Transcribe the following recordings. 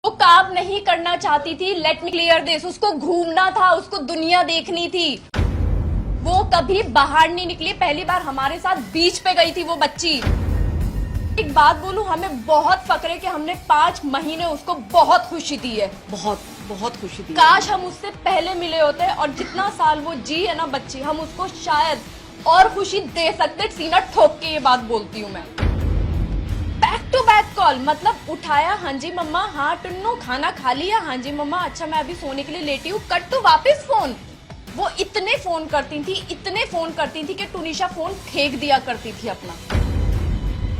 वो काम नहीं करना चाहती थी। लेट मी क्लियर दिस, उसको घूमना था, उसको दुनिया देखनी थी। वो कभी बाहर नहीं निकली। पहली बार हमारे साथ बीच पे गई थी वो बच्ची। एक बात बोलूं, हमें बहुत फक्र है कि हमने 5 महीने उसको बहुत खुशी दी है। बहुत खुशी दी। काश हम उससे पहले मिले होते और जितना साल वो जी है ना बच्ची, हम उसको शायद और खुशी दे सकते। सीना ठोक के ये बात बोलती हूँ मैं। बैक टू बैक कॉल, मतलब उठाया, हाँ जी मम्मा, हाँ टुन्नू खाना खा लिया, हाँ जी मम्मा, अच्छा मैं अभी सोने के लिए लेटी हूँ, कट तो वापस फोन। वो इतने फोन करती थी कि टुनिशा फोन फेंक दिया करती थी अपना।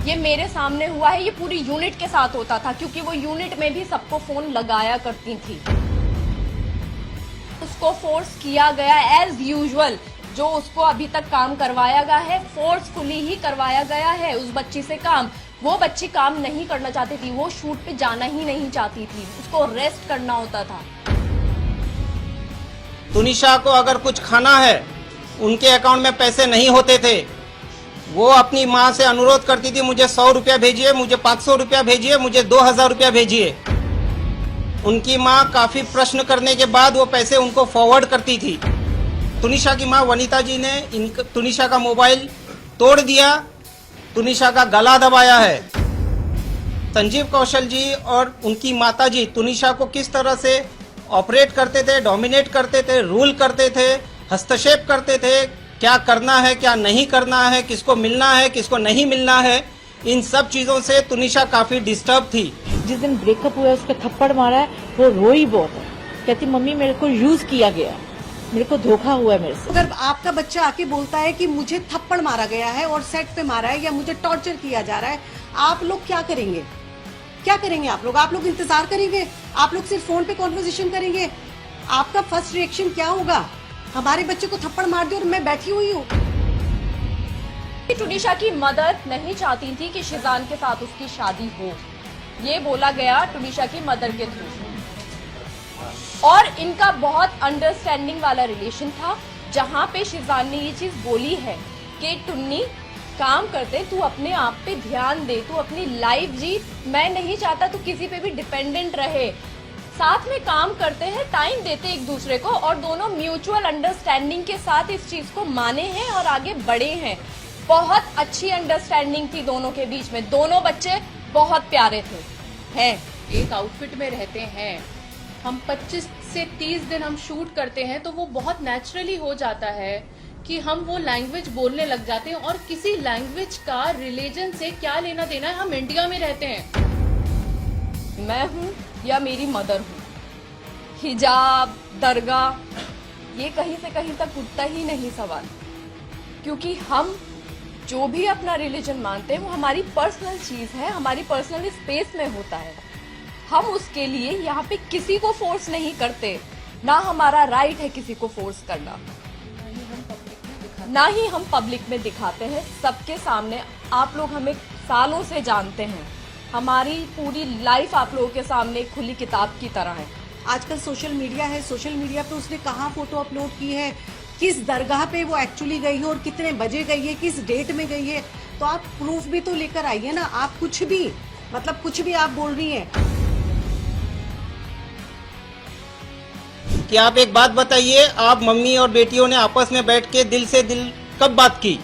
ये मेरे सामने हुआ है, ये पूरी यूनिट के साथ होता था क्योंकि वो यूनिट में भी सबको फोन लगाया करती थी। उसको फोर्स किया गया एज यूजुअल, जो उसको अभी तक काम करवाया गया है फोर्सफुली ही करवाया गया है उस बच्ची से काम। वो बच्ची काम नहीं करना चाहती थी, वो शूट पे जाना ही नहीं चाहती थी, उसको रेस्ट करना होता था। तुनिशा को अगर कुछ खाना है, उनके अकाउंट में पैसे नहीं होते थे, वो अपनी माँ से अनुरोध करती थी, मुझे 100 रुपया भेजिए, मुझे 500 रुपया भेजिए, मुझे 2000 रुपया भेजिए। उनकी माँ काफी प्रश्न करने के बाद वो पैसे उनको फॉरवर्ड करती थी। तुनिशा की माँ वनीता जी ने तुनिशा का मोबाइल तोड़ दिया, तुनिशा का गला दबाया है। संजीव कौशल जी और उनकी माता जी तुनिशा को किस तरह से ऑपरेट करते थे, डोमिनेट करते थे, रूल करते थे, हस्तक्षेप करते थे, क्या करना है क्या नहीं करना है, किसको मिलना है किसको नहीं मिलना है, इन सब चीजों से तुनिशा काफी डिस्टर्ब थी। जिस दिन ब्रेकअप हुआ है उसका थप्पड़ मारा है, वो रोई बहुत है। कहती मम्मी मेरे को यूज किया गया, मेरे को धोखा हुआ है मेरे से। अगर आपका बच्चा आके बोलता है कि मुझे थप्पड़ मारा गया है और सेट पे मारा है या मुझे टॉर्चर किया जा रहा है, आप लोग क्या करेंगे? क्या करेंगे आप लोग इंतजार करेंगे? आप लोग सिर्फ फोन पे कॉन्वर्सेशन करेंगे? आपका फर्स्ट रिएक्शन क्या होगा? हमारे बच्चे को थप्पड़ मार दिया और मैं बैठी हुई हूँ। टुनिशा की मदर नहीं चाहती थी कि शिजान के साथ उसकी शादी हो, ये बोला गया टुनिशा की मदर के थ्रू। और इनका बहुत अंडरस्टैंडिंग वाला रिलेशन था, जहां पे शिजान ने ये चीज बोली है कि टुन्नी काम करते, तू अपने आप पे ध्यान दे, तू अपनी लाइफ जी, मैं नहीं चाहता तू किसी पे भी डिपेंडेंट रहे, साथ में काम करते हैं, टाइम देते एक दूसरे को और दोनों म्यूचुअल अंडरस्टैंडिंग के साथ इस चीज को माने हैं और आगे बढ़े हैं। बहुत अच्छी अंडरस्टैंडिंग थी दोनों के बीच में, दोनों बच्चे बहुत प्यारे थे। हैं एक आउटफिट में रहते हैं, हम 25 से 30 दिन हम शूट करते हैं, तो वो बहुत नेचुरली हो जाता है कि हम वो लैंग्वेज बोलने लग जाते हैं और किसी लैंग्वेज का रिलीजन से क्या लेना देना है। हम इंडिया में रहते हैं, मैं हूँ या मेरी मदर हूँ, हिजाब, दरगाह, ये कहीं से कहीं तक उठता ही नहीं सवाल, क्योंकि हम जो भी अपना रिलीजन मानते हैं वो हमारी पर्सनल चीज है, हमारी पर्सनल स्पेस में होता है। हम उसके लिए यहाँ पे किसी को फोर्स नहीं करते, ना हमारा राइट है किसी को फोर्स करना, ना ही हम पब्लिक में दिखाते हैं सबके सामने। आप लोग हमें सालों से जानते हैं, हमारी पूरी लाइफ आप लोगों के सामने खुली किताब की तरह है। आजकल सोशल मीडिया है, सोशल मीडिया पे उसने कहाँ फोटो अपलोड की है, किस दरगाह पे वो एक्चुअली गई है और कितने बजे गई है, किस डेट में गई है, तो आप प्रूफ भी तो लेकर आइए ना। आप कुछ भी आप बोल रही हैं। कि आप एक बात बताइए, आप मम्मी और बेटियों ने आपस में बैठ के दिल से दिल कब बात की?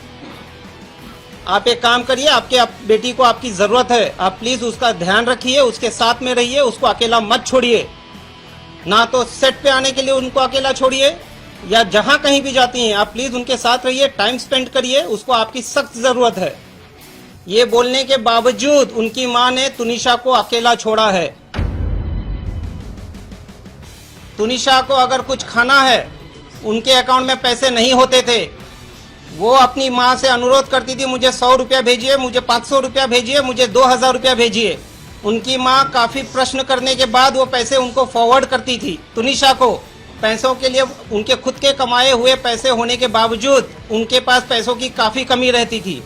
आप एक काम करिए, आपके बेटी को आपकी जरूरत है, आप प्लीज उसका ध्यान रखिए, उसके साथ में रहिए, उसको अकेला मत छोड़िए। ना तो सेट पे आने के लिए उनको अकेला छोड़िए, या जहां कहीं भी जाती हैं आप प्लीज उनके साथ रहिए, टाइम स्पेंड करिए, उसको आपकी सख्त जरूरत है। ये बोलने के बावजूद उनकी मां ने तुनिशा को अकेला छोड़ा है। तुनिशा को अगर कुछ खाना है, उनके अकाउंट में पैसे नहीं होते थे, वो अपनी माँ से अनुरोध करती थी, मुझे 100 रुपया भेजिए, मुझे 500 रुपया भेजिए, मुझे 2000 रुपया भेजिए। उनकी माँ काफी प्रश्न करने के बाद वो पैसे उनको फॉरवर्ड करती थी। तुनिशा को पैसों के लिए, उनके खुद के कमाए हुए पैसे होने के बावजूद उनके पास पैसों की काफी कमी रहती थी।